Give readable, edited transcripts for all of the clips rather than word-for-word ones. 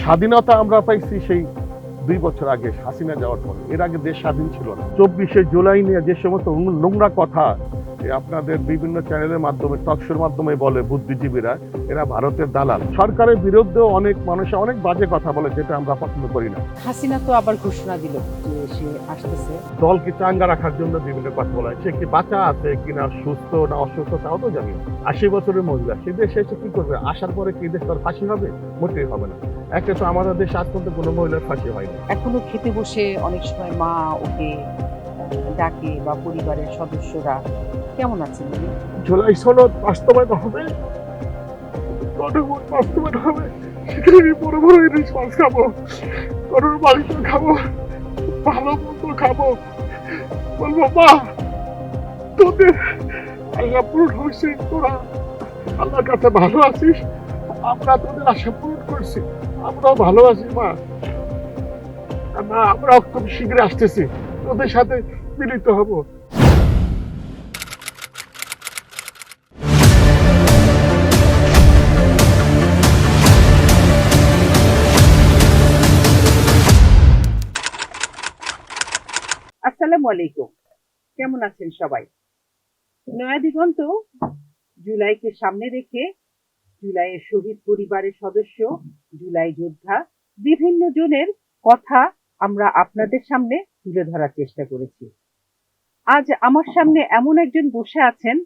স্বাধীনতা আমরা পাইছি সেই 2 বছর আগে হাসিনা যাওয়ার পর। এর আগে দেশ স্বাধীন ছিল না। 24শে জুলাই নিয়ে যে সমস্ত নোংরা কথা আপনাদের বিভিন্ন চ্যানেলের মাধ্যমে, টকশোর মাধ্যমে বলে বুদ্ধিজীবীরা, এরা ভারতের দালাল। সরকারের বিরুদ্ধেও অনেক মানুষ অনেক বাজে কথা বলে, যেটা আমরা পছন্দ করি না। হাসিনা তো আবার ঘোষণা দিল যে সে আসতেছে। দলকে চাঙ্গা রাখার জন্য বিভিন্ন কথা বলা হয়। সে কি বাঁচা আছে কিনা, সুস্থ না অসুস্থ, তাও তো জানি না। 80 বছরের মহিলা সে দেশে এসে কি করবে? আসার পরে কি দেশ তার ফাঁসি হবে? মোটেই হবে না। একটা তো আমাদের দেশে আজ পর্যন্ত কোনো মহিলার ফাঁসি হয়নি। এখনো খেতে বসে অনেক সময় মা ওকে ডাকে বা পরিবারের সদস্যরা। কেমন আছেন উনি? জুলাই সনদ বাস্তবায়ন হবে, গণভোট বাস্তবায়ন হবে, সেখানে বড় বড় ইলিশ মাছ খাবো, গরুর মাংস খাবো, ভালো মন্দ খাবো। বলবো মা, তোদের আশা পূরণ হয়েছে, তোরা আল্লাহর কাছে ভালো আছিস, আমরা তোদের আশা পূরণ করছি, আমরাও ভালো আছি মা। মা, আমরাও খুব শীঘ্রই আসতেছি, তোদের সাথে মিলিত হবো। আসসালামু আলাইকুম। কেমন আছেন সবাই? নয়া দিগন্ত জুলাইকে সামনে রেখে জুলাইয়ের শহীদ পরিবারের সদস্য, জুলাই যোদ্ধা, বিভিন্ন জনের কথা আমরা আপনাদের সামনে তুলে ধরার চেষ্টা করেছি। আজ আমার সামনে এমন একজন বসে আছেন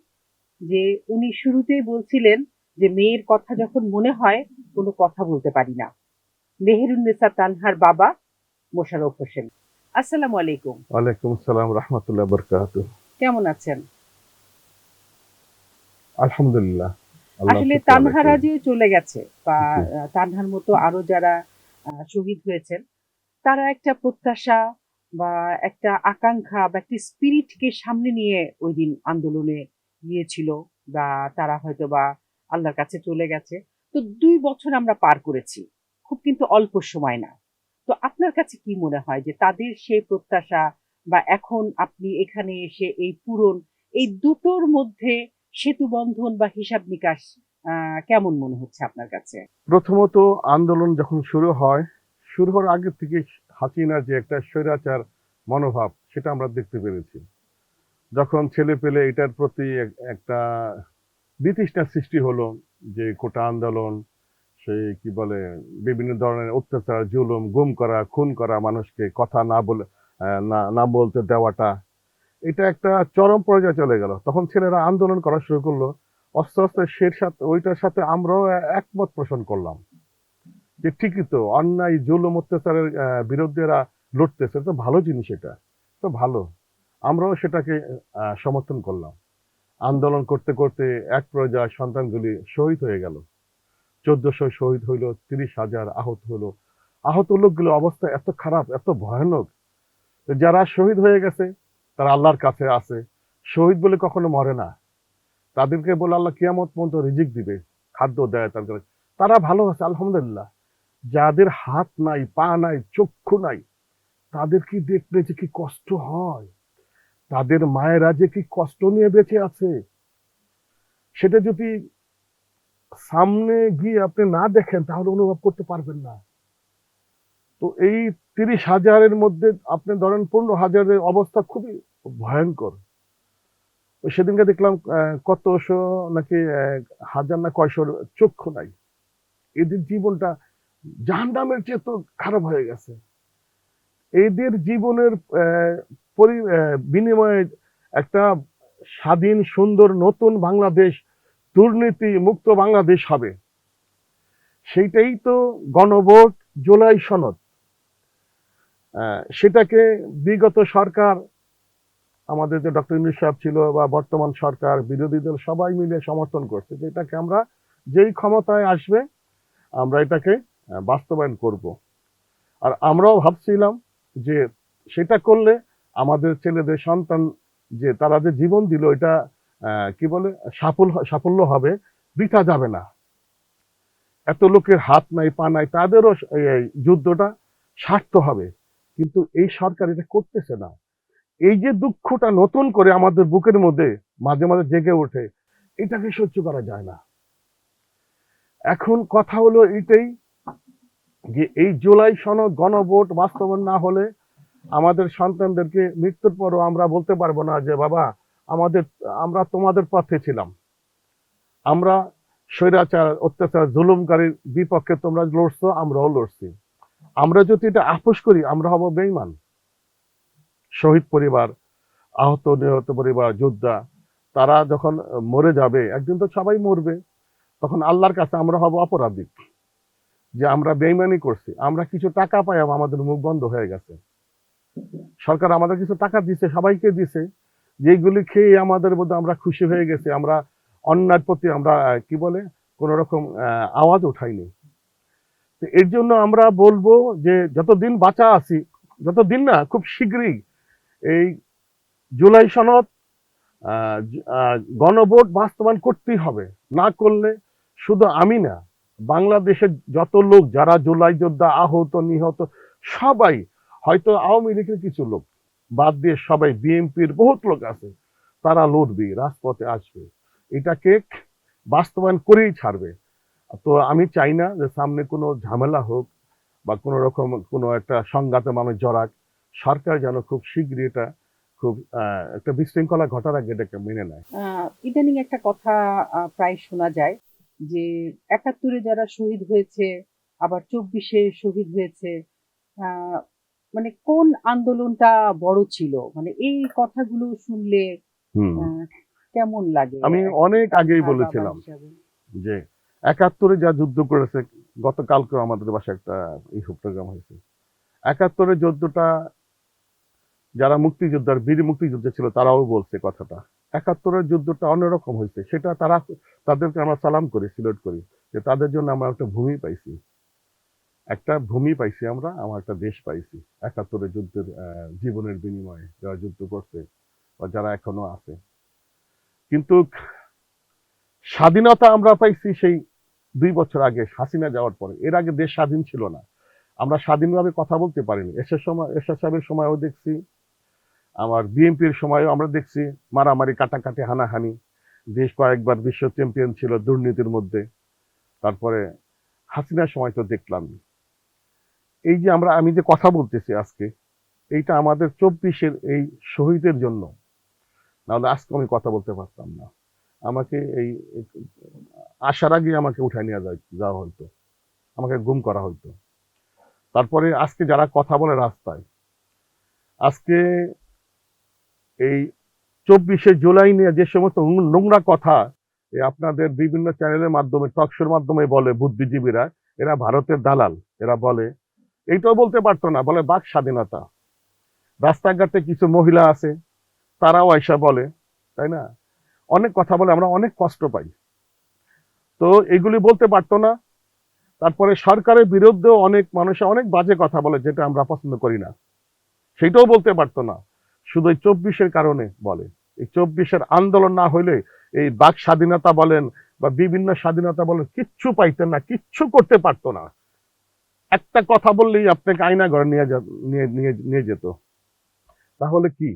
যে উনি শুরুতেই বলছিলেন যে মেয়ের কথা যখন মনে হয় কোনো কথা বলতে পারি না। মেহেরুন্নেসা তানহার বাবা মোশাররফ হোসেন। আসসালামু আলাইকুম। ওয়ালাইকুম আসসালাম রাহমাতুল্লাহ বারাকাতুহু। কেমন আছেন? আলহামদুলিল্লাহ। আসলে তানহারা যে চলে গেছে বা তানহার মতো আরো যারা শহীদ হয়েছেন, তারা একটা প্রত্যাশা বা একটা আকাঙ্ক্ষা বা একটা স্পিরিটকে সামনে নিয়ে ওই দিন আন্দোলনে গিয়েছিল, বা তারা হয়তো বা আল্লাহর কাছে চলে গেছে। তো 2 বছর আমরা পার করেছি, খুব কিন্তু অল্প সময় না। তো আপনার কাছে কি মনে হয় যে তাদের সেই প্রত্যাশা বা এখন আপনি এখানে এসে এই পূরণ, এই দুটোর মধ্যে সেতু বন্ধন বা হিসাব নিকাশ কেমন মনে হচ্ছে আপনার কাছে? প্রথমত, আন্দোলন যখন শুরু হয়, শুরু হওয়ার আগে থেকে হাসিনার যে একটা স্বৈরাচার মনোভাব, সেটা আমরা দেখতে পেরেছি। যখন ছেলে পেলে এটার প্রতি একটা বিতৃষ্ণার সৃষ্টি হলো, যে কোটা আন্দোলন, সেই কি বলে বিভিন্ন ধরনের অত্যাচার, জুলুম, গুম করা, খুন করা, মানুষকে কথা না বলে না বলতে দেওয়াটা, এটা একটা চরম পর্যায়ে চলে গেল। তখন ছেলেরা আন্দোলন করা শুরু করলো। আস্তে আস্তে ওইটার সাথে আমরাও একমত পোষণ করলাম যে ঠিকই তো, অন্যায় জুলুম অত্যাচারের বিরুদ্ধে এরা লড়তেছে, তো ভালো জিনিস, এটা তো ভালো। আমরাও সেটাকে সমর্থন করলাম। আন্দোলন করতে করতে এক পর্যায়ে সন্তানগুলি শহীদ হয়ে গেল। 1400 শহীদ হইল, 30,000 আহত হলো। আহত লোকগুলো অবস্থা এত খারাপ, এত ভয়ানক। যারা শহীদ হয়ে গেছে তারা আল্লাহর কাছে আছে। শহীদ বলে কখনো মরে না। তাদেরকে বলে আল্লাহ কিয়ামত পর্যন্ত রিজিক দিবে, খাদ্য দেয়। তারা ভালো আছে আলহামদুলিল্লাহ। যাদের হাত নাই, পা নাই, চক্ষু নাই, তাদের কি দেখলে যে কি কষ্ট হয়, তাদের মায়েরা যে কি কষ্ট নিয়ে বেঁচে আছে, সেটা যদি সামনে গিয়ে আপনি না দেখেন তাহলে অনুভব করতে পারবেন না। তো এই 30,000-এর মধ্যে আপনি ধরেন 15,000-এর অবস্থা খুবই ভয়ঙ্কর। সেদিনকে দেখলাম কতশো নাকি হাজার না কয়শোর চক্ষু নাই। এদের জীবনটা জাহান্নামের চেয়ে তো খারাপ হয়ে গেছে। এদের জীবনের বিনিময়ে একটা স্বাধীন, সুন্দর, নতুন বাংলাদেশ, দুর্নীতি মুক্ত বাংলাদেশ হবে। সেইটাই তো গণভোট, জুলাই সনদ। সেটাকে বিগত সরকার, আমাদের যে ডক্টর ইউনূস সাহেব ছিল বা বর্তমান সরকার, বিরোধী দল সবাই মিলে সমর্থন করছে যে এটাকে আমরা যেই ক্ষমতায় আসবে আমরা এটাকে বাস্তবায়ন করব। আর আমরাও ভাবছিলাম যে সেটা করলে আমাদের ছেলেদের সন্তান যে তারা যে জীবন দিল, এটা কি বলে সাফল্য হবে, বৃথা যাবে না। এত লোকের হাত নাই, পা নাই, তাদেরও এই যুদ্ধটা সার্থক হবে। কিন্তু এই সরকার এটা করতেছে না। এই যে দুঃখটা নতুন করে আমাদের বুকের মধ্যে মাঝে মাঝে জেগে ওঠে, এটাকে সহ্য করা যায় না। এখন কথা হলো এইটাই যে এই জুলাই সনদ গণভোট বাস্তবায়ন না হলে আমাদের সন্তানদেরকে মৃত্যুর পরও আমরা বলতে পারবো না যে বাবা আমরা তোমাদের পথে ছিলাম, আমরা স্বৈরাচার অত্যাচার জুলুমকারীর বিপক্ষে তোমরা লড়ছো, আমরাও লড়ছি। আমরা যদি এটা আপোষ করি আমরা হব বেঈমান। শহীদ পরিবার, আহত নিহত পরিবার, যোদ্ধা, তারা যখন মরে যাবে, একদিন তো সবাই মরবে, তখন আল্লাহর কাছে আমরা হব অপরাধী যে আমরা বেঈমানি করছি। আমরা কিছু টাকা পাই, আমাদের মুখ বন্ধ হয়ে গেছে। সরকার আমাদের কিছু টাকা দিছে, সবাইকে দিছে, যেগুলি খেয়ে আমাদের মধ্যে আমরা খুশি হয়ে গেছি, আমরা অন্যায়ের প্রতি আমরা কি বলে কোন রকম আওয়াজ উঠাইনি। তো এর জন্য আমরা বলবো যে যতদিন বাঁচা আছি, যতদিন না খুব শীঘ্রই এই জুলাই সনদ গণভোট বাস্তবায়ন করতেই হবে। না করলে শুধু আমি না, বাংলাদেশের যত লোক যারা জুলাই যোদ্ধা, আহত নিহত, সবাই, হয়তো আওয়ামী লীগের কিছু লোক বাদ দিয়ে সবাই, বিএনপির বহুত লোক আছে, তারা লড়বে, রাজপথে আসবে, এটাকে বাস্তবায়ন করেই ছাড়বে। তো আমি চাই না যে সামনে কোনো ঝামেলা হোক বা কোনো রকম কোনো একটা সংঘাতে মানুষ জড়াক। সরকার যেন খুব শীঘ্রই এটা খুব একটা বিশৃঙ্খলা ঘটার আগে এটাকে মেনে নেয়। ইদানিং একটা কথা প্রায় শোনা যায় যে ৭১-এ যারা শহীদ হয়েছে, আবার ২৪-এ শহীদ হয়েছে, আহ, মানে কোন আন্দোলনটা বড় ছিল, মানে এই কথাগুলো শুনলে হুম, আহ, কেমন লাগে আমি অনেক আগেই বাবা বলেছিলাম হিসাবে? যে ৭১-এ যা যুদ্ধ করেছে, গতকালকে আমাদের বাসায় একটা প্রোগ্রাম হয়েছে। ৭১-এর যুদ্ধটা যারা মুক্তিযোদ্ধার বীর মুক্তিযোদ্ধা ছিল তারাও বলছে কথাটা। ৭১-এর যুদ্ধটা অন্যরকম হয়েছে, সেটা তাদেরকে আমরা সালাম করি, সিলেট করি, যে তাদের জন্য আমরা একটা ভূমি পাইছি, একটা ভূমি পাইছি, আমার একটা দেশ পাইছি। ৭১-এর যুদ্ধের জীবনের বিনিময়ে যারা যুদ্ধ করছে বা যারা এখনো আছে। কিন্তু স্বাধীনতা আমরা পাইছি সেই ২ বছর আগে, হাসিনা যাওয়ার পরে। এর আগে দেশ স্বাধীন ছিল না, আমরা স্বাধীনভাবে কথা বলতে পারিনি। এরশাদ সাহেবের সময়ও দেখছি, আমার বিএনপির সময়ও আমরা দেখছি মারামারি, কাটাকাটি, হানাহানি। দেশ কয়েকবার বিশ্ব চ্যাম্পিয়ন ছিল দুর্নীতির মধ্যে। তারপরে হাসিনার সময় তো দেখলাম। এই যে আমি যে কথা বলতেছি আজকে, এইটা আমাদের ২৪-এর এই শহীদের জন্য, নাহলে আজকে আমি কথা বলতে পারতাম না। আমাকে এই আসার আগে আমাকে উঠায় নিয়ে যাওয়া হতো, আমাকে গুম করা হতো। তারপরে আজকে যারা কথা বলে রাস্তায়, আজকে এই ২৪শে জুলাই নিয়ে যে সমস্ত নোংরা কথা আপনাদের বিভিন্ন চ্যানেলের মাধ্যমে, টকশোর মাধ্যমে বলে বুদ্ধিজীবীরা, এরা ভারতের দালাল, এরা বলে, এইটাও বলতে পারতো না, বলে বাক স্বাধীনতা। রাস্তাঘাটে কিছু মহিলা আছে, তারাও আইসা বলে, তাই না, অনেক কথা বলে, আমরা অনেক কষ্ট পাই। তো এগুলি বলতে পারতো না। তারপরে সরকারের বিরুদ্ধেও অনেক মানুষ অনেক বাজে কথা বলে, যেটা আমরা পছন্দ করি না, সেটাও বলতে পারতো না। শুধু এই ২৪-এর কারণে বলে। এই ২৪-এর আন্দোলন না হইলে এই বাক স্বাধীনতা বলেন বা বিভিন্ন স্বাধীনতা বলেন, কিচ্ছু পাইতেন না, কিচ্ছু করতে পারতো না। একটা কথা বললেই আপনাকে আয়না ঘরে নিয়ে যেত। তাহলে কি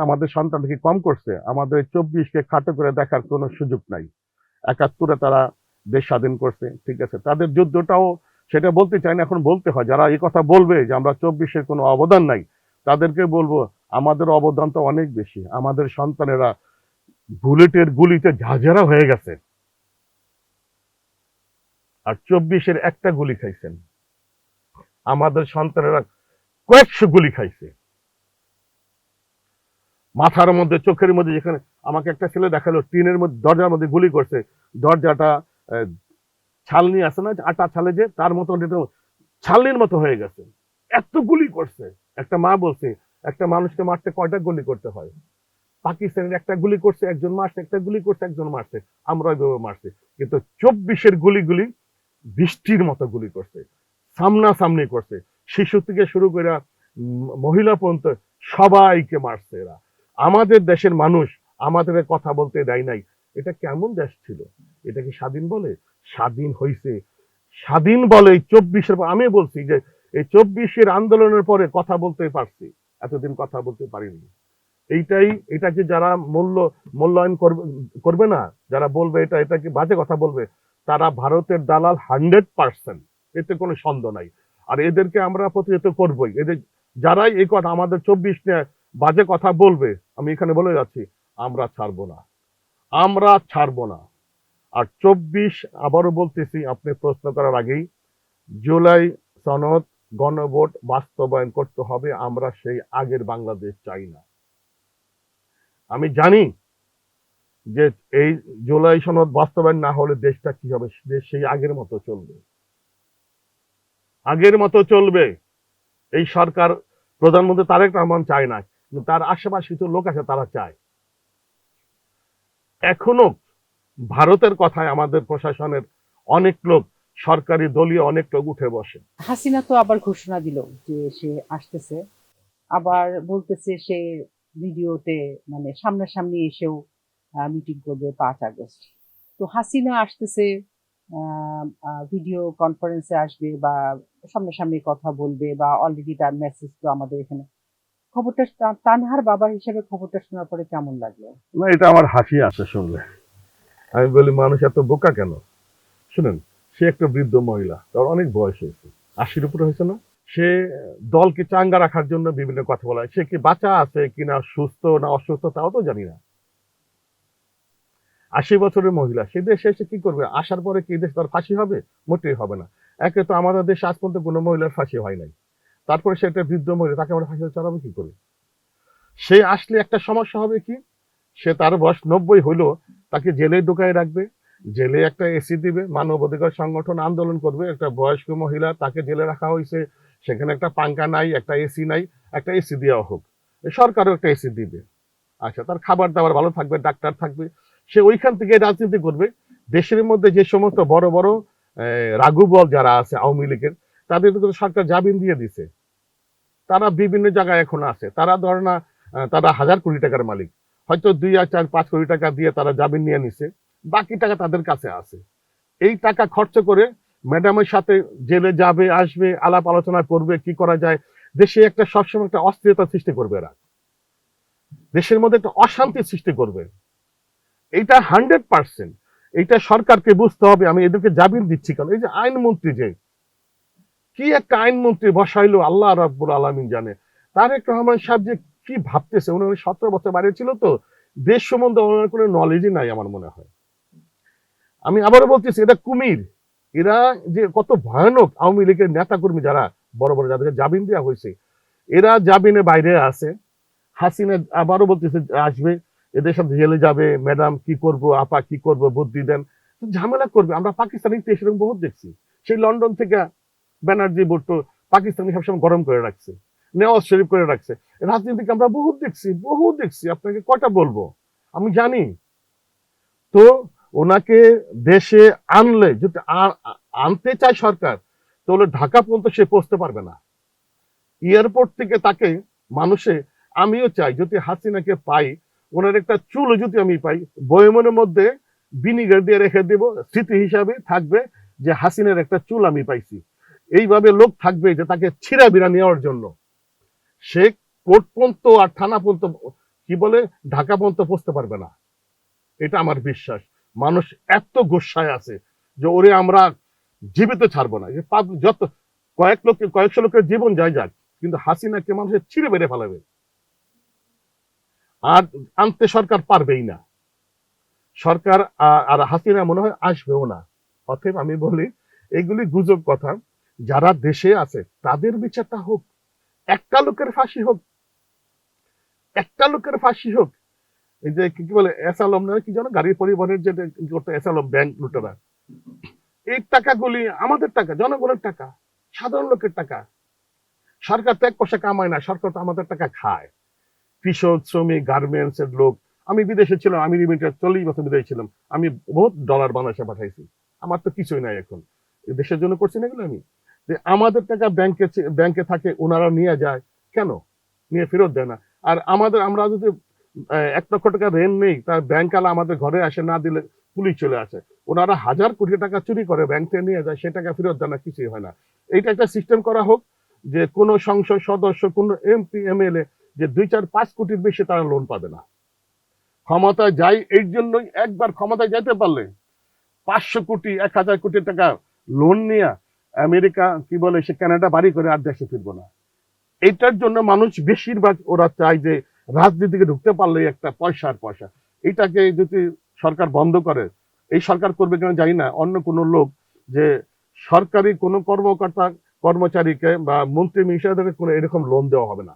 আমাদের সন্তানকে কম করছে? আমাদের ২৪-কে খাটো করে দেখার কোনো সুযোগ নাই। ৭১-এ তারা দেশ স্বাধীন করছে, ঠিক আছে, তাদের যুদ্ধটাও, সেটা বলতে চাই না, এখন বলতে হয়। যারা এই কথা বলবে যে আমরা ২৪-এর কোনো অবদান নাই, তাদেরকে বলবো আমাদের অবদান তো অনেক বেশি। আমাদের সন্তানেরা বুলেটের গুলিতে ঝাঁঝরা হয়ে গেছে, আর ২৪-এর একটা গুলি খাইছেন। আমাদের সন্তানেরা কয়েকশো গুলি খাইছে, মাথার মধ্যে, চোখের মধ্যে। যেখানে আমাকে একটা ছেলে দেখালো, টিনের মধ্যে দরজার মধ্যে গুলি করছে, দরজাটা ছালনি আছে না, আটা ছালে যে, তার মতো ছালনির মতো হয়ে গেছে, এত গুলি করছে। একটা মা বলছে, একটা মানুষকে মারতে কয়টা গুলি করতে হয়? পাকিস্তানের একটা গুলি করছে একজন মারছে, একটা গুলি করছে একজন মারছে, আমরা ওইভাবে মারছি। কিন্তু ২৪-এর গুলিগুলি বৃষ্টির মতো গুলি করছে, সামনাসামনি করছে, শিশু থেকে শুরু করে মহিলা পর্যন্ত সবাইকে মারছে এরা। আমাদের দেশের মানুষ আমাদের কথা বলতে দেয় নাই। এটা কেমন দেশ ছিল? এটা কি স্বাধীন বলে? স্বাধীন হইছে, স্বাধীন বলে ২৪-এর। আমি বলছি যে এই ২৪-এর আন্দোলনের পরে কথা বলতে পারছি, এতদিন কথা বলতে পারিনি। এটাকে যারা মূল্যায়ন করবে না, যারা বলবে এটাকে বাজে কথা বলবে, তারা ভারতের দালাল 100%। এতে কোনো সন্দেহ নাই। আর এদেরকে আমরা প্রতিহত করবই। এদের যারাই এই কথা আমাদের 24 নিয়ে বাজে কথা বলবে, আমি এখানে বলে যাচ্ছি, আমরা ছাড়বো না, আমরা ছাড়বো না। আর 24 আবারও বলতেছি, আপনি প্রশ্ন করার আগেই, জুলাই সনদ গণভোট বাস্তবায়ন করতে হবে। আমরা সেই আগের বাংলাদেশ চাই না। আমি জানি যে এই জুলাই সনদ বাস্তবায়ন না হলে দেশটা কি হবে, দেশ সেই আগের মতো চলবে, আগের মতো চলবে। এই সরকার, প্রধানমন্ত্রী তারেক রহমান চায় না, কিন্তু তার আশেপাশে কিছু লোক আছে তারা চায়। এখনো ভারতের কথায় আমাদের প্রশাসনের অনেক লোক, সরকারি দলীয় অনেক লোক উঠে বসে। হাসিনা তো আবার ঘোষণা দিল যে সে আসতেছে, আবার বলতেছে সে ভিডিওতে মানে সামনাসামনি এসেও মিটিং করবে 5 আগস্ট। তো হাসিনা আসতেছে, ভিডিও কনফারেন্সে আসবে বা সামনাসামনি কথা বলবে, বা অলরেডি তার মেসেজ তো আমাদের এখানে। খবরটা তানহার বাবা হিসেবে খবরটা শোনার পরে কেমন লাগলো? না, এটা আমার হাসি আসে শুনলে। আমি বলি, মানুষ এত বোকা কেন? শুনেন, সে একটা বৃদ্ধ মহিলা, তার অনেক বয়স হয়েছে, 80-র উপরে হয়েছে না? সে দলকে চাঙ্গা রাখার জন্য বিভিন্ন কথা বলা হয়। সে কি বাঁচা আছে কিনা, সুস্থ না অসুস্থ, তাও তো জানি না। 80 বছরের মহিলা, সে দেশে এসে কি করবে? আসার পরে কি দেশ তার ফাঁসি হবে? মোটেই হবে না। একে তো আমাদের দেশে আজ পর্যন্ত কোনো মহিলার ফাঁসি হয় নাই। তারপরে সে একটা বৃদ্ধ মহিলা, তাকে আমরা ফাঁসিতে চড়াবো কি করে? সে আসলে একটা সমস্যা হবে কি, সে তার বয়স 90 হইলো, তাকে জেলে ঢুকায় রাখবে, জেলে একটা এসি দিবে, মানবাধিকার সংগঠন আন্দোলন করবে, একটা বয়স্ক মহিলা তাকে জেলে রাখা হয়েছে, সেখানে একটা পাঙ্খা নাই, একটা এসি নাই, একটা এসি দেওয়া হোক, সরকারও একটা এসি দিবে। আচ্ছা, তার খাবার দাবার ভালো থাকবে, ডাক্তার থাকবে, সে ওইখান থেকে রাজনীতি করবে। দেশের মধ্যে যে সমস্ত বড় বড় রাঘুবল যারা আছে আওয়ামী লীগের, তাদের তো সরকার জামিন দিয়ে দিছে, তারা বিভিন্ন জায়গায় এখন আছে। তারা ধর না, তারা 1000 কোটি টাকার মালিক, হয়তো 2 আর 4 5 কোটি টাকা দিয়ে তারা জামিন নিয়ে নিছে, বাকি টাকা তাদের কাছে আছে। এই টাকা খরচ করে ম্যাডামের সাথে জেলে যাবে, আসবে, আলাপ আলোচনা করবে কি করা যায়। দেশে একটা সবসময় একটা অস্থিরতা সৃষ্টি করবে এরা, দেশের মধ্যে একটা অশান্তি সৃষ্টি করবে। এইটা 100%, এইটা সরকারকে বুঝতে হবে। আমি এদেরকে জামিন দিচ্ছি কেন? এই যে আইনমন্ত্রী, যে কি একটা আইনমন্ত্রী বসাইলো, আল্লাহ রাব্বুল আলামিন জানে। তারেক রহমান সাহেব যে কি ভাবতেছে, উনি 17 বছর বাইরে ছিল, তো দেশ সম্বন্ধে ওনার কোনো নলেজই নাই আমার মনে হয়। আমি আবারও বলতেছি, এটা কুমির। এরা যে কত ভয়ানক, আওয়ামী লীগের নেতা কর্মী যারা বড় বড়, যাদেরকে জামিন দেওয়া হয়েছে, এরা জামিনে বাইরে আছে। হাসিনা আবারও বলতেছে আসবে, এদের সাথে জেলে যাবে, ম্যাডাম কি করব, আপা কি করব, বুদ্ধি দেন, ঝামেলা করবে। আমরা পাকিস্তানি সেরকম বহুত দেখছি। সেই লন্ডন থেকে ব্যানার্জি ভুট্টো পাকিস্তানি সবসময় গরম করে রাখছে, নেওয়াজ শরীফ করে রাখছে। রাজনীতিকে আমরা বহুত দেখছি, বহুত দেখছি, আপনাকে কয়টা বলবো, আমি জানি। তো ওনাকে দেশে আনলে, যদি আনতে চায় সরকার, তাহলে ঢাকা পর্যন্ত সে পৌঁছতে পারবে না। এয়ারপোর্ট থেকে তাকে মানুষে, আমিও চাই যদি হাসিনাকে পাই, ওনার একটা চুল যদি আমি পাই, বয়মনের মধ্যে ভিনিগার দিয়ে রেখে দেব, স্মৃতি হিসাবে থাকবে যে হাসিনার একটা চুল আমি পাইছি। এইভাবে লোক থাকবে যে তাকে ছিঁড়া বিড়া নেওয়ার জন্য। সে কোর্ট পর্যন্ত আর থানা পর্যন্ত, কি বলে, ঢাকা পর্যন্ত পৌঁছতে পারবে না। এটা আমার বিশ্বাস। মানুষ এত গোসায় আছে যে ওরে আমরা জীবিত ছাড়বো না। যত কয়েকশো লোকের জীবন যায় যাক, কিন্তু হাসিনাকে মানুষের ছিঁড়ে বেড়ে ফেলাবে। আর আনতে সরকার পারবেই না। সরকার আর হাসিনা মনে হয় আসবেও না। অতএব আমি বলি, এগুলি গুজব কথা। যারা দেশে আছে তাদের বিচারটা হোক, একটা লোকের ফাঁসি হোক, একটা লোকের ফাঁসি হোক। এই যে কি বলে, এসালম না কি জানো, গাড়ি পরিবহনের যে করতে, এসালম ব্যাংক লুটেরা, এই টাকাগুলি আমাদের টাকা, জনগণের টাকা, সাধারণ লোকের টাকা। সরকার তো 1 পয়সা কামায় না, সরকার তো আমাদের টাকা খায়। কৃষক, শ্রমিক, গার্মেন্টস এর লোক। আমি বিদেশে ছিলাম, আমি রিমিটেড 40 বছর বিদেশে ছিলাম, আমি বহুত ডলার বাংলাদেশে পাঠাইছি। আমার তো কিছুই নাই এখন, দেশের জন্য করছি না এগুলো আমি। যে আমাদের টাকা ব্যাংকে থাকে, ওনারা নিয়ে যায় কেন? নিয়ে ফেরত দেয় না। আর আমরা যদি 1 লক্ষ টাকা ঋণ নেই, তার ব্যাংক আলা আমাদের ঘরে আসে, না দিলে পুলিশ চলে আসে। ওনারা 1000 কোটি টাকা চুরি করে ব্যাংক থেকে নিয়ে যায়, সে টাকা ফেরত দেয় না, কিছুই হয় না। এইটা একটা সিস্টেম করা হোক যে কোন সংসদ সদস্য, কোন এমপি এমএলএ যে 2, 4, 5 কোটির বেশি তারা লোন পাবে না। ক্ষমতায় যাই এই জন্যই, একবার ক্ষমতায় যাইতে পারলে 500 কোটি 1000 কোটি টাকা লোন নিয়ে আমেরিকা কি বলে সে কানাডা বাড়ি করে আর দেশে ফিরবো না। এটার জন্য মানুষ বেশিরভাগ ওরা চায় যে রাজনীতিকে ঢুকতে পারলে একটা পয়সা, এটাকে যদি সরকার বন্ধ করে, এই সরকার করবে কেন জানি না, অন্য কোনো লোক যে সরকারি কোনো কর্মকর্তা কর্মচারীকে বা মন্ত্রী মিনিস্টারদের কোনো এরকম লোন দেওয়া হবে না।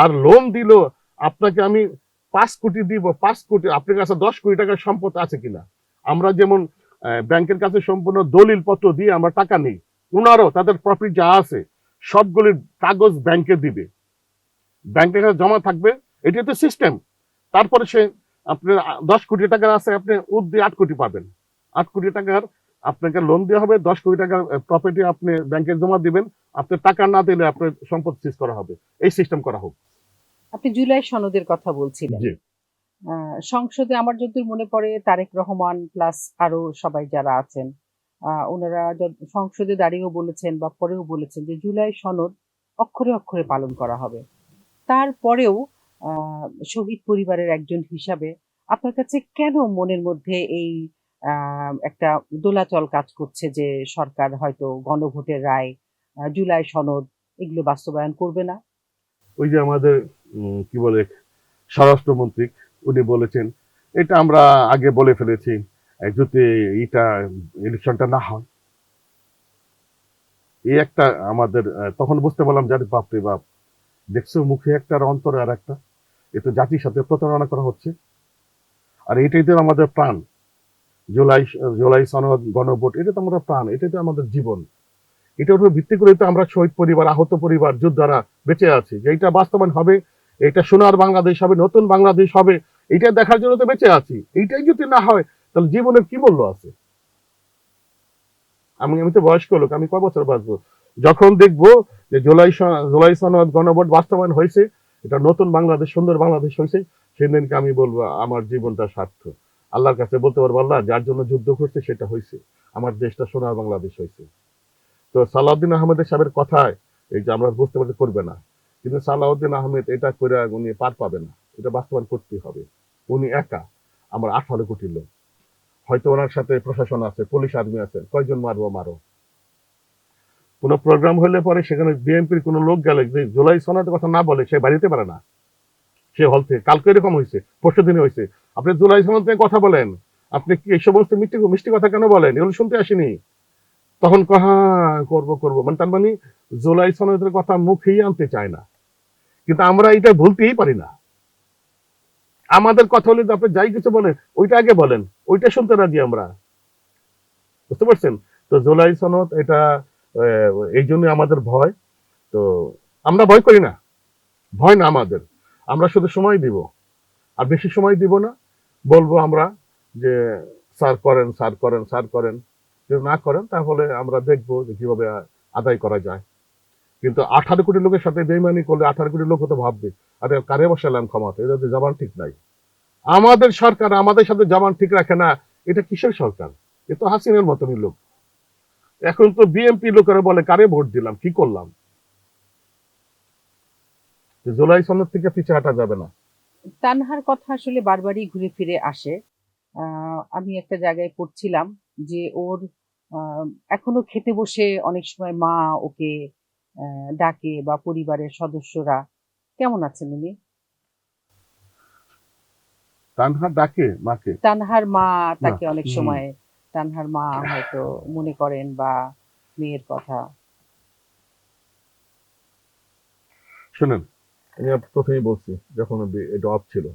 আর লোন দিল আপনাকে আমি 5 কোটি দিব, 5 কোটি আপনার কাছে 10 কোটি টাকার সম্পদ আছে কিনা। আমরা যেমন ব্যাংকের কাছে সম্পূর্ণ দলিল পত্র দিয়ে আমরা টাকা নিই, ওনারও তাদের প্রফিট যা আছে সবগুলির কাগজ ব্যাংকে দিবে, ব্যাংকের কাছে জমা থাকবে, এটা তো সিস্টেম। তারপরে সে আপনার 10 কোটি টাকার আছে, আপনি দিয়ে 8 কোটি পাবেন। 8 কোটি টাকার আপনাকে লোন দেওয়া হবে, 10 কোটি টাকার প্রপার্টি আপনি ব্যাংকে জমা দিবেন, আপনি টাকা না দিলে আপনার সম্পদ সিজ করা হবে। এই সিস্টেম করা হোক। আপনি জুলাই সনদের কথা বলছিলেন। জি সংসদে আমার যতদূর মনে পড়ে তারেক রহমান প্লাস আরো সবাই যারা আছেন, ওনারা সংসদে দাঁড়িয়েও বলেছেন বা পরেও বলেছেন যে জুলাই সনদ অক্ষরে অক্ষরে পালন করা হবে। তারপরেও শহীদ পরিবারের একজন হিসাবে আপনার কাছে কেন মনের মধ্যে এই একটা দোলাচল কাজ করছে যে সরকার হয়তো গণভোটের রায়, জুলাই সনদ এগুলো বাস্তবায়ন করবে না? ওই যে আমাদের কি বলে স্বরাষ্ট্রমন্ত্রী উনি বলেছেন, এটা আমরা আগে বলে ফেলেছি, যদি এটা ইলেকশনটা না হয়, এই একটা আমাদের তখন বুঝতে পারলাম যে বাপরে বাপ, দেখছো মুখে একটা আর অন্তরে আর একটা, এ তো জাতির সাথে প্রতারণা করা হচ্ছে। আর এটাই তো আমাদের প্রাণ, জুলাই জুলাই সনদ গণভোট, এটা তো আমাদের প্রাণ, এটাই তো আমাদের জীবন। এটার উপর ভিত্তি করে তো আমরা শহীদ পরিবার, আহত পরিবার, যোদ্ধারা বেঁচে আছি। যে এটা বাস্তবায়ন হবে, এটা সোনার বাংলাদেশ হবে, নতুন বাংলাদেশ হবে, এটা দেখার জন্য তো বেঁচে আছি। এইটাই যদি না হয় তাহলে জীবনের কি মূল্য আছে? আমি তো বয়স্ক লোক, আমি কয় বছর বাঁচবো? যখন দেখবো যে জুলাই সনদ গণভোট বাস্তবায়ন হয়েছে, এটা নতুন বাংলাদেশ, সুন্দর বাংলাদেশ হয়েছে, সেদিনকে আমি বলবো আমার জীবনটা সার্থক। আল্লাহর কাছে বলতে পারবো, আল্লাহ যার জন্য যুদ্ধ করছে সেটা হয়েছে, আমার দেশটা সোনার বাংলাদেশ হয়েছে। তো সালাউদ্দিন আহমেদের সাহেবের কথায় এই যে আমরা বুঝতে পারতে করবে না, কিন্তু সালাউদ্দিন আহমেদ এটা করে উনি পার পাবে না, এটা বাস্তবায়ন করতেই হবে। উনি একা, আমার 18 কোটি লোক, হয়তো ওনার সাথে প্রশাসন আছে, পুলিশ আর্মি আছে, কয়জন মারবো মারো। কোনো প্রোগ্রাম হলে পরে সেখানে বিএনপির কোনো লোক গেলে যে জুলাই সনদের কথা না বলে সে বাড়িতে পারে না, সে হল থেকে। কালকে এরকম হয়েছে, পরশু দিনে হয়েছে। আপনি জুলাই সনদ নিয়ে কথা বলেন, আপনি কি এই সমস্ত মিষ্টি কথা কেন বলেন, এগুলো শুনতে আসেনি। তখন হ্যাঁ করবো করবো, মানে তার মানে জুলাই সনদের কথা মুখেই আনতে চায় না। কিন্তু আমরা এটা ভুলতেই পারি না। আমাদের কথা হলে আপনি যাই কিছু বলেন, ওইটা আগে বলেন, ওইটা শুনতে রাজি আমরা, বুঝতে পারছেন? তো জুলাই সনদ এটা এই জন্য আমাদের ভয়। তো আমরা ভয় করি না, ভয় না আমাদের, আমরা শুধু সময় দিব, আর বেশি সময় দিব না। বলবো আমরা যে স্যার করেন, স্যার করেন, স্যার করেন। যদি না করেন তাহলে আমরা দেখবো যে কিভাবে আদায় করা যায়। কিন্তু 18 কোটি লোকের সাথে বেইমানি করলে 18 কোটি লোক তো ভাববে, আরে কারে বসালাম ক্ষমতা, এটা তো জবান ঠিক নাই। আমাদের সরকার আমাদের সাথে জবান ঠিক রাখে না, এটা কিসের সরকার? এ তো হাসিনের মতনই লোক। এখন তো বিএনপি লোকেরা বলে কারে ভোট দিলাম, কি করলাম। জুলাই সনদ থেকে পিছিয়ে হাঁটা যাবে না। তানহার কথা আসলে বারবারই ঘুরে ফিরে আসে। আমি একটা জায়গায় পড়ছিলাম যে ওর আহ, এখনো খেতে বসে অনেক সময় মা ওকে ডাকে বা পরিবারের সদস্যরা। কেমন আছেন উনি? তানহা ডাকে মাকে? তানহার মা না। তাকে অনেক সময়, তানহার মা হয়তো মনে করেন বা মেয়ের কথা। শুনেন, আমি প্রথমেই বলছি যখন এটা অফ ছিল,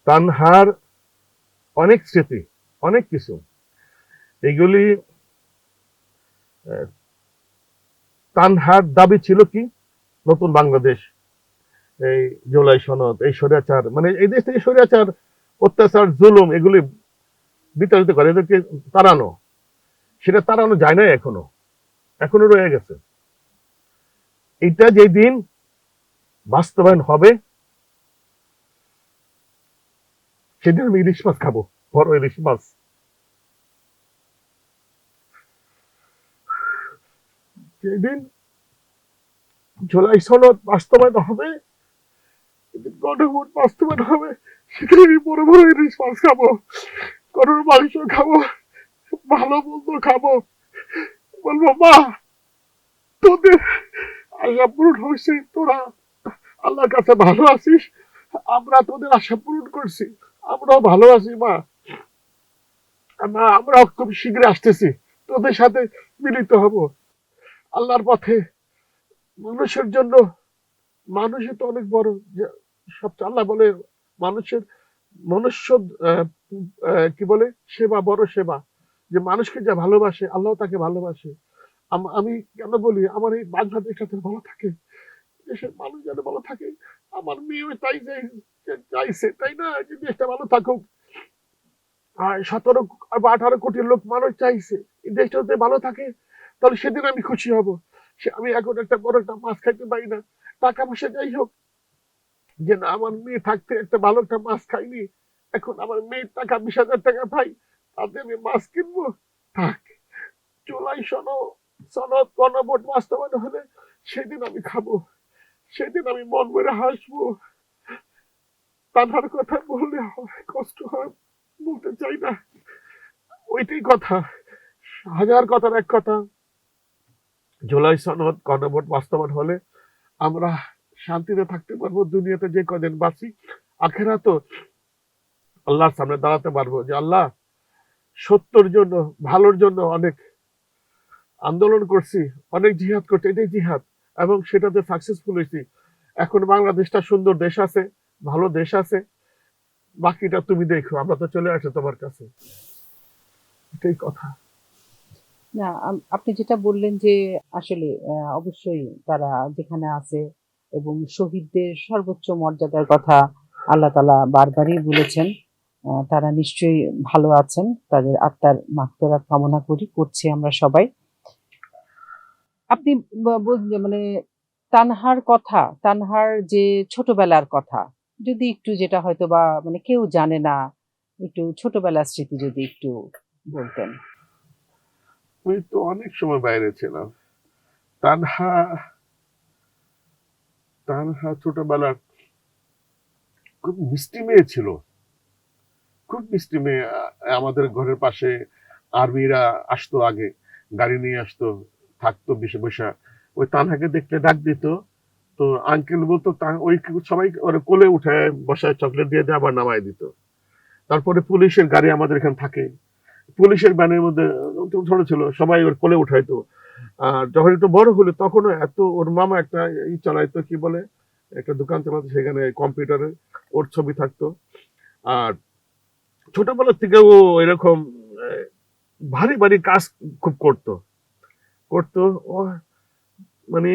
তানহার অনেক স্মৃতি, অনেক কিছু, এগুলি তানহার দাবি ছিল কি, নতুন বাংলাদেশ, এই জুলাই সনদ, এই স্বৈরাচার, মানে এই দেশ থেকে স্বৈরাচার, অত্যাচার, জুলুম এগুলি বিতাড়িত করে, এদেরকে তাড়ানো। সেটা তাড়ানো যায় না এখনো, এখনো রয়ে গেছে। এটা যেদিন বাস্তবায়ন হবে সেদিন আমি ইলিশ মাছ খাবো, বড় ইলিশ মাছ। যেদিন জুলাই সনদ বাস্তবায়ন হবে, গণভোট বাস্তবায়ন হবে, সেদিন আমি বড় বড় ইলিশ মাছ খাবো, গরুর মাংস খাবো, ভালো মন্দ খাবো, বলবো মা তোদের আশা পূরণ হয়েছে, তোরা আল্লাহর কাছে ভালো আছিস, আমরা তোদের আশা পূরণ করছি, আমরাও ভালো আছি মা, আমরাও খুব শীঘ্রই আসতেছি, তোদের সাথে মিলিত হব আল্লাহর পথে। মানুষের জন্য, মানুষই তো অনেক বড়, সবচেয়ে আল্লাহ বলে মানুষের মনুষ্য আহ, কি বলে সেবা বড় সেবা, যে মানুষকে যা ভালোবাসে আল্লাহ তাকে ভালোবাসে। আমি কেন বলি আমার এই বাংলাদেশটা যেন ভালো থাকে, দেশের মানুষ যেন ভালো থাকে, আমার মেয়ে তাই চাইছে তাই না, যে দেশটা ভালো থাকুক। আর 17 বা 18 কোটি লোক মানুষ চাইছে এই দেশটা যদি ভালো থাকে, তাহলে সেদিন আমি খুশি হব। আমি এখন একটা বড় একটা মাছ খাইতে পারি না, টাকা পয়সা যাই হোক, যে না আমার মেয়ে থাকতে একটা ভালো একটা মাছ খাইনি, এখন আমার মেয়ের টাকা 20,000 টাকা পাই, তাতে আমি মাছ কিনবো, থাক। জুলাই সনদ গণভোট বাস্তবায়ন হলে সেদিন আমি খাবো, সেদিন আমি মন ভরে হাসবো। তানহার কথা বললে কষ্ট হয়, বলতে চাই না, ওইটাই কথা, হাজার কথার এক কথা। জুলাই সনদ গণভোট বাস্তবায়ন হলে আমরা শান্তিতে থাকতে পারবো, দুনিয়াতে যে কদিন বাঁচি, আখেরা তো আল্লাহর সামনে দাঁড়াতে পারবো, যে আল্লাহ সত্যর জন্য ভালোর জন্য অনেক আন্দোলন করছি, অনেক জিহাদ করছি, এটাই জিহাদ, এবং সেটাতে সাকসেসফুল হয়েছি। এখন বাংলাদেশটা সুন্দর দেশ আছে, ভালো দেশ আছে, বাকিটা তুমি দেখো, আমরা তো চলে আসে তোমার কাছে, এটাই কথা। না, আপনি যেটা বললেন যে আসলে অবশ্যই তারা যেখানে আছে এবং শহীদদের সর্বোচ্চ মর্যাদার কথা আল্লাহ তাআলা বারবারই বলেছেন, তারা নিশ্চয়ই ভালো আছেন, তাদের আত্মার মাগফিরাত কামনা করছি আমরা সবাই। আপনি মানে তানহার যে ছোটবেলার কথা, যদি একটু, যেটা হয়তো বা মানে কেউ জানে না, একটু ছোটবেলার স্মৃতি যদি একটু বলতেন। আমি তো অনেক সময় বাইরে ছিলাম। তানহা তানহা ছোটবেলার খুব মিষ্টি মেয়ে ছিল, খুব মিষ্টি মেয়ে। আমাদের ঘরের পাশে আর্মিরা আসতো আগে, গাড়ি নিয়ে আসতো, থাকতো বেশি বসা, ওই তানহাকে দেখলে ডাক দিত, তো আঙ্কেল বলতো, ওই সবাই ওর কোলে উঠে বসায় চকলেট দিয়ে দিয়ে আবার নামায় দিত। তারপরে পুলিশের গাড়ি আমাদের এখানে থাকে, পুলিশের ভ্যানের মধ্যে ছোট ছিল, সবাই ওর কোলে উঠাইতো। আর যখন একটু বড় হলো তখনও এত, ওর মামা একটা চালাইতো, কি বলে, একটা দোকান চালাতো, সেখানে কম্পিউটারে ওর ছবি থাকতো। আর ছোটবেলা থেকে ও এরকম আহ, ভারী ভারী কাজ খুব করতো করতো ও, মানে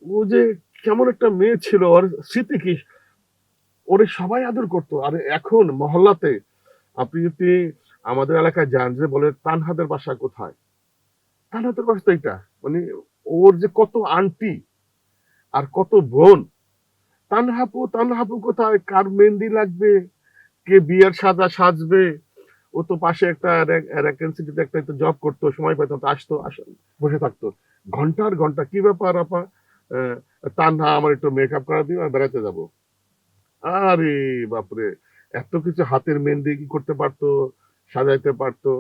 ও যে কেমন একটা মেয়ে ছিল, ওর স্মৃতি কি, ওরে সবাই আদর করতো। আর এখন মহল্লাতে আপনি যদি আমাদের এলাকায় যান, যে বলে তানহাদের বাসা কোথায়, তানহাদের বাসা তো এটা, মানে ওর যে কত আন্টি আর কত বোন, তানহাপু কোথায়, কার মেহেন্দি লাগবে, কে বিয়ের সাজবে। ও তো পাশে একটা ভ্যাকেন্সিতে একটা জব করতো, সময় পেতো তো আসতো, বসে থাকতো ঘন্টার ঘন্টা, কি ব্যাপার আপা, আহ, তানহা আমার একটু মেকআপ করা দিও, আমি বেড়াতে যাবো। আরে বাপরে, এত কিছু, হাতের মেহেন্দি কি করতে পারতো, সাজাইতে পারতো,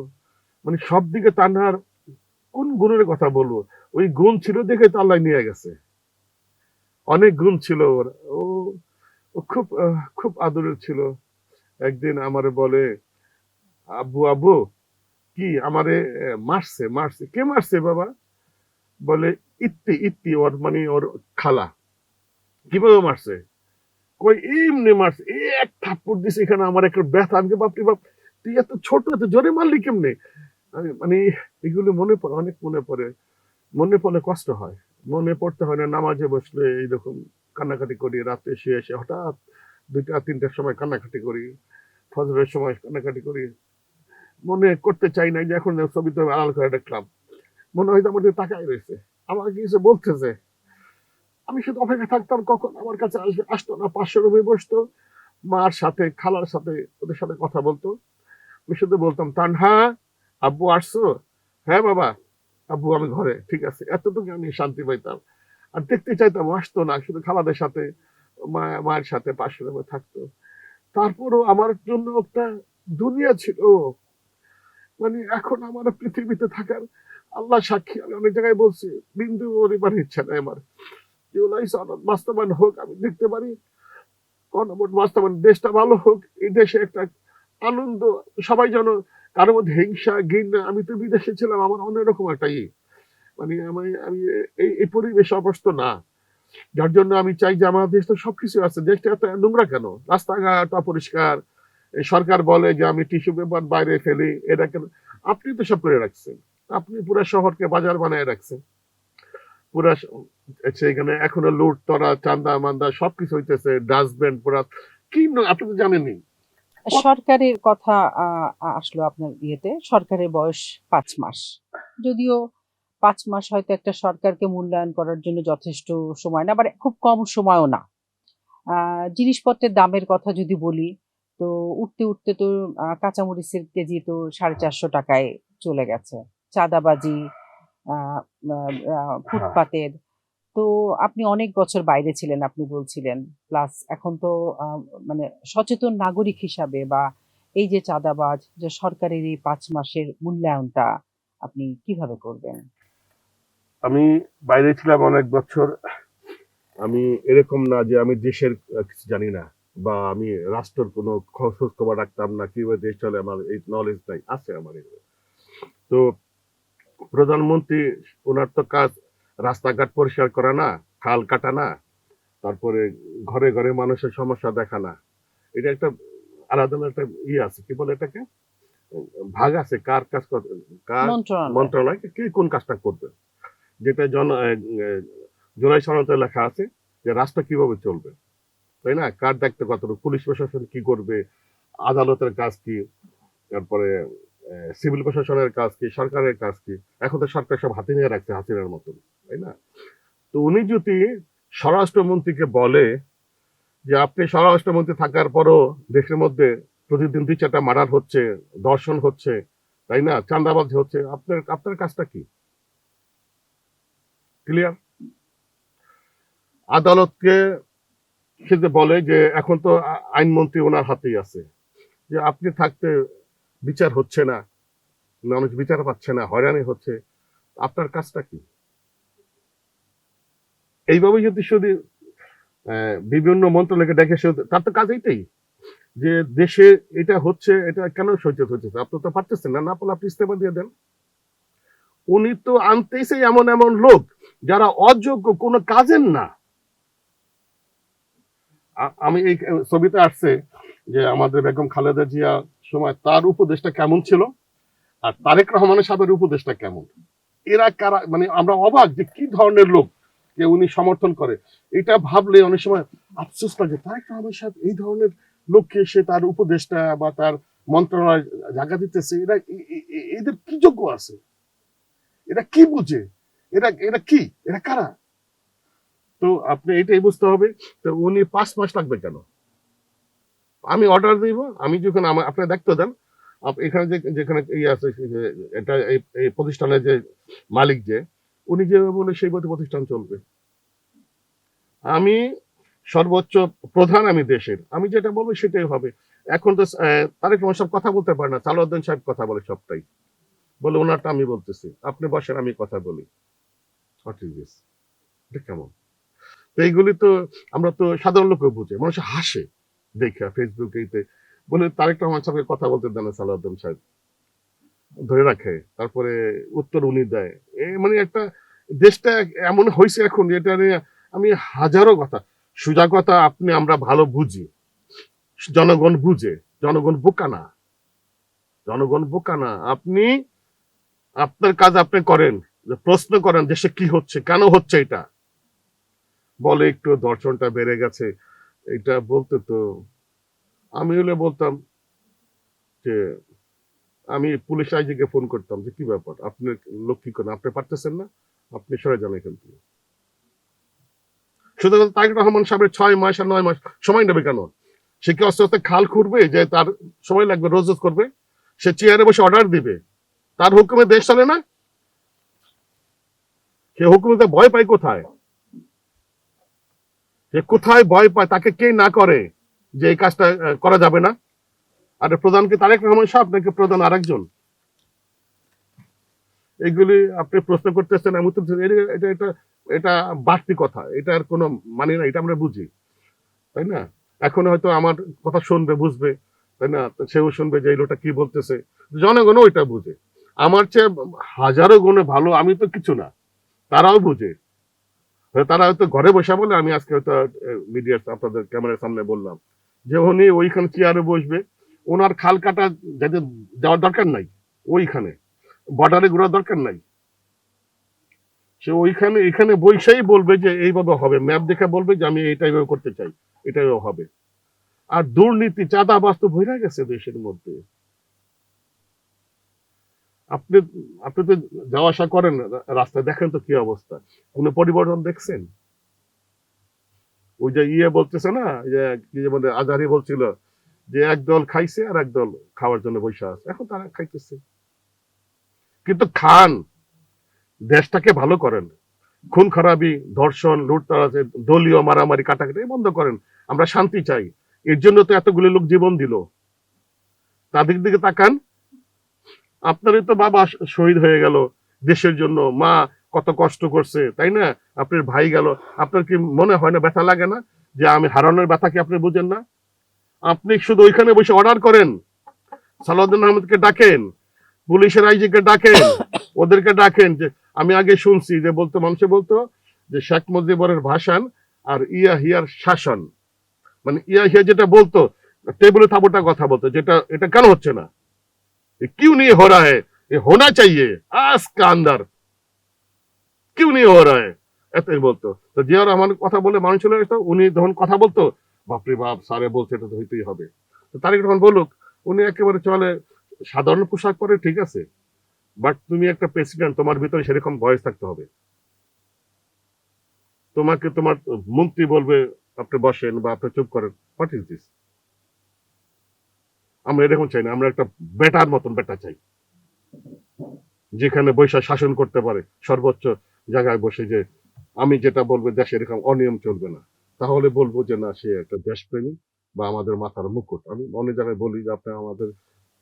মানে সব দিকে তানহার কোন গুণের কথা বলবো, ওই গুণ ছিল দেখে তো আল্লাহ নিয়ে গেছে, অনেক গুণ ছিল ওর। ও ও খুব খুব আদরের ছিল। একদিন আমারে বলে, আব্বু আব্বু, কি আমারে মারছে মারছে, কে মারছে বাবা, বলে ইত্তি ইত্তি, ওর মানে ওর খালা। কিভাবে মারছে, কই এমনি মারছে, এক থাপ্পড় দিছে এখানে, আমার একটা ব্যথা, আমি বাপরে বাপ, তুই এত ছোট, এত জোরে মারলি কেমনে। মানে এগুলো মনে পড়ে, অনেক মনে পড়ে, মনে পড়লে কষ্ট হয়। মনে পড়তে হয় না, নামাজে বসলে এইরকম কান্নাকাটি করি, রাতে শুয়ে এসে হঠাৎ 2টা 3টার সময় কান্নাকাটি করি, ফজরের সময় কান্নাকাটি করি। মনে করতে চাই না, যে এখন ছবি তো আড়াল করে দেখলাম, মনে হয় আমার দিকে তাকাই রয়েছে, আমাকে কিছু বলতেছে। আমি শুধু অপেক্ষা থাকতাম কখন আমার কাছে আসবে, আসতো না, পাশের রুমে বসতো, মার সাথে খালার সাথে ওদের সাথে কথা বলতো। আমি শুধু বলতাম, তানহা আব্বু আসছো, হ্যাঁ বাবা, আব্বু আমি ঘরে, ঠিক আছে, এতটুকু আমি শান্তি পাইতাম। আর দেখতে চাইতাম, আসতো না, শুধু খালাদের সাথে মায়ের সাথে পাশের রুমে থাকতো। তারপরও আমার জন্য একটা দুনিয়া ছিল, মানে এখন আমার পৃথিবীতে থাকার আল্লাহ সাক্ষী, আমি অনেক জায়গায় বলছি, বিন্দু পরিমাণ ইচ্ছা নাই আমার জুলাই সনদ বাস্তবায়ন হোক, আমি দেখতে পারি গণভোট বাস্তবায়ন, দেশটা ভালো হোক, এই দেশে একটা আনন্দ, সবাই যেন, কারোর মধ্যে হিংসা ঘৃণা। আমি তো বিদেশে ছিলাম, আমার অন্যরকম একটা মানে আমি আমি এই এই পরিবেশ অভ্যস্ত না, যার জন্য আমি চাই যে আমার দেশ তো সবকিছু আছে, দেশটা এত নোংরা কেন, রাস্তাঘাট অপরিষ্কার, এই সরকার বলে যে আমি টিস্যু পেপার বাইরে ফেলি, এটা কেন? আপনি তো সব করে রাখছেন, আপনি পুরো শহরকে বাজার বানায় রাখছেন, পুরা সেখানে এখনো লুট তরা চান্দা মান্দা সবকিছু হইতেছে, ডাস্টবিন পুরা কি আপনি তো জানেনই। সরকারের কথা আসলো আপনার ইয়েতে, সরকারের বয়স 5 মাস, যদিও 5 মাস হয়তো একটা সরকারকে মূল্যায়ন করার জন্য যথেষ্ট সময় না, আবার খুব কম সময়ও না। জিনিসপত্রের দামের কথা যদি বলি, তো উঠতে উঠতে তো কাঁচামরিচের কেজি তো 450 টাকায় চলে গেছে। চাঁদাবাজি, আহ, আহ, ফুটপাতের, তো আপনি অনেক বছর বাইরে ছিলেন আপনি বলছিলেন, প্লাস এখন তো আহ, মানে সচেতন নাগরিক হিসাবে বা এই যে চাঁদাবাজ, যে সরকারের এই 5 মাসের মূল্যায়নটা আপনি কিভাবে করবেন? আমি বাইরে ছিলাম অনেক বছর, আমি এরকম না যে আমি দেশের কিছু জানি না, বা আমি রাষ্ট্রের কোনো খোঁজ খবর রাখতাম না, কিভাবে দেশ চলে, আমার এই নলেজ নাই, আছে আমার এগুলো। তো প্রধানমন্ত্রী, ওনার তো কাজ রাস্তাঘাট পরিষ্কার করা না, খাল কাটা না, তারপরে ঘরে ঘরে মানুষের সমস্যা দেখা না, এটা একটা আলাদা একটা আছে, কি বলে এটাকে, ভাগ আছে, কার কাজ কার মন্ত্রণালয়। মন্ত্রণালয় কে কোন কাজটা করবে, যেটা জুলাই সনদে লেখা আছে যে রাষ্ট্র কিভাবে চলবে, তাই না? কার দায়িত্ব কতটুকু, পুলিশ প্রশাসন কি করবে, আদালতের কাজ কি, তারপরে সিভিল প্রশাসনের কাজ কি, সরকারের কাজ কি। এখন তো সরকার সব হাতে নিয়ে রাখছে হাসিনার মতন, তাই না? তো উনি যদি স্বরাষ্ট্রমন্ত্রীকে বলে যে আপনি স্বরাষ্ট্রমন্ত্রী থাকার পরও দেশের মধ্যে প্রতিদিন 2-4টা মার্ডার হচ্ছে, ধর্ষণ হচ্ছে, তাই না, চাঁদাবাজি হচ্ছে, আপনার আপনার কাজটা কি? ক্লিয়ার? আদালতকে সে যে বলে যে এখন তো আইনমন্ত্রী ওনার হাতেই আছে, যে আপনি থাকতে বিচার হচ্ছে না, মানুষ বিচার পাচ্ছে না, হয়রানি হচ্ছে, আপনার কাজটা কি? এইভাবে যদি শুধু বিভিন্ন মন্ত্রণালয়কে দেখে, তার তো কাজ এইটাই, যে দেশে এটা হচ্ছে, এটা কেন সহ্য হচ্ছে, আপনি তো পারতেছেন না, না পারলে আপনি ইস্তেফা দিয়ে দেন। উনি তো আনতেইছে এমন এমন লোক যারা অযোগ্য, কোনো কাজের না। আমি এই ছবিতে আসছে যে আমাদের বেগম খালেদা জিয়া সময় তার উপদেশটা কেমন ছিল, আর তারেক রহমানের সাহেবের উপদেশটা কেমন। এরা কারা, মানে আমরা অবাক যে কি ধরনের লোক যে উনি সমর্থন করে। এটা ভাবলে অনেক সময় আফসোস লাগে, তারেক রহমান সাহেব এই ধরনের লোককে সে তার উপদেশটা বা তার মন্ত্রণালয় জায়গা দিতেছে, এরা এদের কি যোগ্য আছে, এরা কি বুঝে, এরা এরা কি, এরা কারা? তো আপনি এটাই বুঝতে হবে। তো উনি 5 মাস লাগবে কেন? আমি অর্ডার দিব, আমি যখন আপনি দেখতে দেন, এখানে যেখানে আছে, এটা এই প্রতিষ্ঠানের যে মালিক, যে উনি যে বলে সেই মতো প্রতিষ্ঠান চলবে। আমি সর্বোচ্চ প্রধান, আমি দেশের, আমি যেটা বলবো সেটাই হবে। এখন তো তারেক রহমান সব কথা বলতে পারে না, সালাউদ্দিন সাহেব কথা বলে সবটাই, বলে ওনারটা আমি বলতেছি, আপনি বসেন আমি কথা বলি। What is this? এটা কেমন? তো এইগুলি তো আমরা তো সাধারণ লোকেও বুঝে, মানুষ হাসে দেখে ফেসবুকে, বলে তারেক রহমান সাহেবের কথা বলতে দেন না, সালাউদ্দিন সাহেব ধরে রাখে, তারপরে উত্তর উনি দেয়। মানে একটা দেশটা এমন হয়েছে এখন, যেটা নিয়ে আমি হাজারো কথা, সোজা কথা, আপনি আমরা ভালো বুঝি, জনগণ বুঝে, জনগণ বোকা না, জনগণ বোকা না। আপনি আপনার কাজ আপনি করেন, প্রশ্ন করেন দেশে কি হচ্ছে, কেন হচ্ছে এটা, বলে একটু দর্শনটা বেড়ে গেছে, এটা বলতে তো আমি হলে বলতাম যে আমি পুলিশ আইজিকে ফোন করতাম যে কি ব্যাপার, আপনি লোক কি করেন, আপনি পারতেছেন না, আপনি সরে যান এখান থেকে। সুতরাং তারেক রহমান সাহেবের 6 মাস আর 9 মাস সময় নেবে কেন? সে কি আস্তে আস্তে খাল খুঁড়বে যে তার সময় লাগবে, রোজ রোজ করবে? সে চেয়ারে বসে অর্ডার দিবে, তার হুকুমে দেশ চলে না? সে হুকুমে ভয় পায় কোথায়? সে কোথায় ভয় পায়, তাকে কে না করে যে এই কাজটা করা যাবে না? আর প্রধান কি তারেক রহমান সাহেব নাকি প্রধান আরেকজন? এগুলি আপনি প্রশ্ন করতেছেন, আমি উত্তর দিচ্ছি, এটা এটা এটা বাড়তি কথা, এটার কোনো মানে না, এটা আমরা বুঝি, তাই না? এখন হয়তো আমার কথা শুনবে, বুঝবে, তাই না? তো সেও শুনবে যে এই লোকটা কি বলতেছে। জনগণও এটা বুঝে। আমার চেয়ে হাজারো গুণে ভালো আমি তো কিছু না, তারাও বুঝে। তারা হয়তো ঘরে বসে বলে আমি আজকে হয়তো মিডিয়ার আপনাদের ক্যামেরার সামনে বললাম যে উনি ওইখানে চেয়ারে বসবে, ওনার খাল কাটা যাতে যাওয়ার দরকার নাই, ওইখানে বর্ডারে ঘোরার দরকার নাই, সে ওইখানে এখানে বৈশাই বলবে যে এইভাবে হবে, ম্যাপ দেখে বলবে যে আমি এইটা এইভাবে করতে চাই, এটাই হবে। আর দুর্নীতি চাঁদাবাজ তো ভরে গেছে দেশের মধ্যে। আপনি আপনি তো যাওয়া আসা করেন, রাস্তায় দেখেন তো কি অবস্থা, কোনো পরিবর্তন দেখছেন? ওই যে ইয়ে বলতেছে না, যে কি যে বলে আজহারি বলছিল যে একদল খাইছে আর একদল খাওয়ার জন্য বসে আছে, এখন তারা খাইতেছে। কিন্তু খান, দেশটাকে ভালো করেন। খুন খারাপি, ধর্ষণ, লুটতরাজ, দলীয় মারামারি, কাটাকাটি বন্ধ করেন। আমরা শান্তি চাই। এর জন্য তো এতগুলো লোক জীবন দিল। তাদের দিকে তাকান। আপনারই তো বাবা শহীদ হয়ে গেল দেশের জন্য, মা কত কষ্ট করছে, তাই না? আপনার ভাই গেল, আপনার কি মনে হয় না, ব্যথা লাগে না যে আমি হারানোর ব্যথা কি আপনি বুঝেন না? আপনি শুধু ওইখানে বসে অর্ডার করেন, সালাউদ্দিন আহমেদকে ডাকেন, পুলিশের আইজিকে ডাকেন, ওদেরকে ডাকেন। যে আমি আগে শুনছি যে বলতো, মানুষে বলতো যে শেখ মুজিবুরের ভাষণ আর ইয়া হিয়ার শাসন, মানে ইয়া হিয়া যেটা বলতো, টেবিলে থাপড়টা কথা বলতো, যেটা এটা কেন হচ্ছে না, क्यों नहीं हो रहा है, ये होना चाहिए आज का अंदर, क्यों नहीं हो रहा है, এতই বলতো। তো জিয়াউর রহমান কথা বলে মানুষ চলে আসতো, উনি যখন কথা বলতো, বাপরে বাপ, স্যারে বলছে এটা তো হইতেই হবে। তো তারিক রহমান বলুক, উনি একেবারে চলে সাধারণ পোশাক পরে, ঠিক আছে, বাট তুমি একটা প্রেসিডেন্ট, তোমার ভিতরে সেরকম ভয়েস থাকতে হবে। তোমাকে তোমার মন্ত্রী বলবে আপনি বসেন বা আপনি চুপ করেন, হোয়াট ইজ দিস? আমরা এরকম চাই না, আমরা একটা বেটার মতন বেটা চাই, যেখানে বৈশা শাসন করতে পারে সর্বোচ্চ জায়গায় বসে, যে আমি যেটা বলবো দেশে এরকম অনিয়ম চলবে না, তাহলে বলবো যে না, সে একটা দেশপ্রেমী বা আমাদের মাথার মুকুট। আমি অনেক জায়গায় বলি যে আপনি আমাদের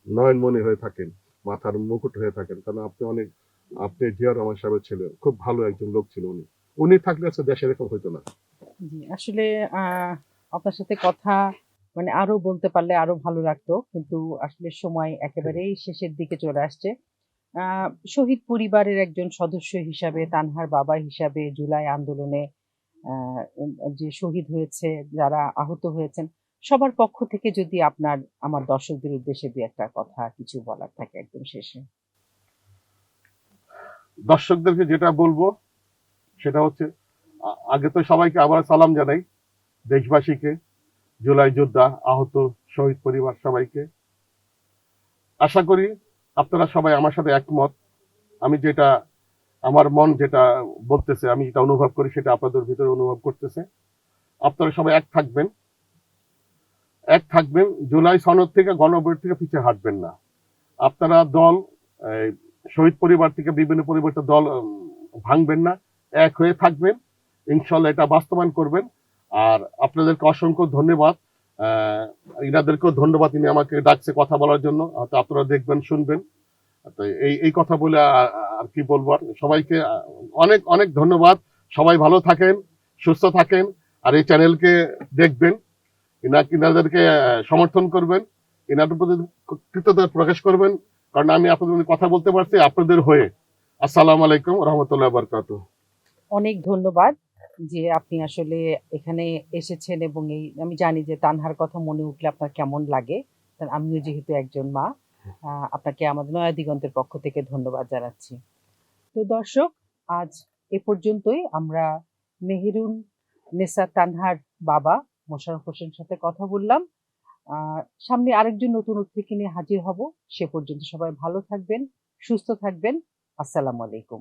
নয়নমণি হয়ে থাকেন, মাথার মুকুট হয়ে থাকেন, কারণ আপনি অনেক, আপনি জিয়া রহমান সাহেবের ছেলে, খুব ভালো একজন লোক ছিল উনি, উনি থাকলে আজকে দেশে এরকম হইতো না। জি, আসলে আপনার সাথে কথা মানে আরো বলতে পারলে আরো ভালো লাগতো, কিন্তু আসলে সময় একেবারেই শেষের দিকে চলে আসছে। শহীদ পরিবারের একজন সদস্য হিসাবে, তানহার বাবা হিসাবে, জুলাই আন্দোলনে যে শহীদ হয়েছে, যারা আহত হয়েছেন, সবার পক্ষ থেকে যদি আপনার আমার দর্শকদের উদ্দেশ্যে দু একটা কথা কিছু বলার থাকে একদম শেষে। দর্শকদেরকে যেটা বলবো সেটা হচ্ছে, আগে তো সবাইকে আবার সালাম জানাই, দেশবাসীকে, জুলাই যোদ্ধা, আহত, শহীদ পরিবার সবাইকে। আশা করি আপনারা সবাই আমার সাথে একমত। আমি যেটা, আমার মন যেটা বলতেছে, আমি যেটা অনুভব করি, সেটা আপনাদের ভিতরে অনুভব করতেছে। আপনারা সবাই এক থাকবেন, এক থাকবেন, জুলাই সনদ থেকে, গণভোট থেকে পিছিয়ে হাঁটবেন না। আপনারা দল, এই, শহীদ পরিবার থেকে বিভিন্ন পরিবর্তিত দল ভাঙবেন না, এক হয়ে থাকবেন, ইনশাল্লাহ এটা বাস্তবায়ন করবেন। আর আপনাদেরকে অসংখ্য ধন্যবাদ। আহ, ইনাদেরকেও ধন্যবাদ, ইনি আমাকে ডাকছে কথা বলার জন্য, হয়তো আপনারা দেখবেন, শুনবেন। তো এই এই কথা বলে আর কি বলবো, আর সবাইকে অনেক অনেক ধন্যবাদ। সবাই ভালো থাকেন, সুস্থ থাকেন, আর এই চ্যানেলকে দেখবেন, ইনাদেরকে সমর্থন করবেন, ইনাদের প্রতি কৃতজ্ঞতা প্রকাশ করবেন, কারণ আমি আপনাদের কথা বলতে পারছি আপনাদের হয়ে। আসসালামু আলাইকুম রহমতুল্লাহ বরকাত। অনেক ধন্যবাদ যে আপনি আসলে এখানে এসেছেন, এবং এই আমি জানি যে তানহার কথা মনে উঠলে আপনার কেমন লাগে। কারণ আমিও যেহেতু একজন মা, আপনাকে আমাদের নয়া দিগন্তের পক্ষ থেকে ধন্যবাদ জানাচ্ছি। তো দর্শক, আজ এ পর্যন্তই। আমরা মেহেরুন নেসা তানহার বাবা মোশাররফ হোসেনের সাথে কথা বললাম। সামনে আরেকজন নতুন অতিথিকে নিয়ে হাজির হব। সে পর্যন্ত সবাই ভালো থাকবেন, সুস্থ থাকবেন। আসসালামু আলাইকুম।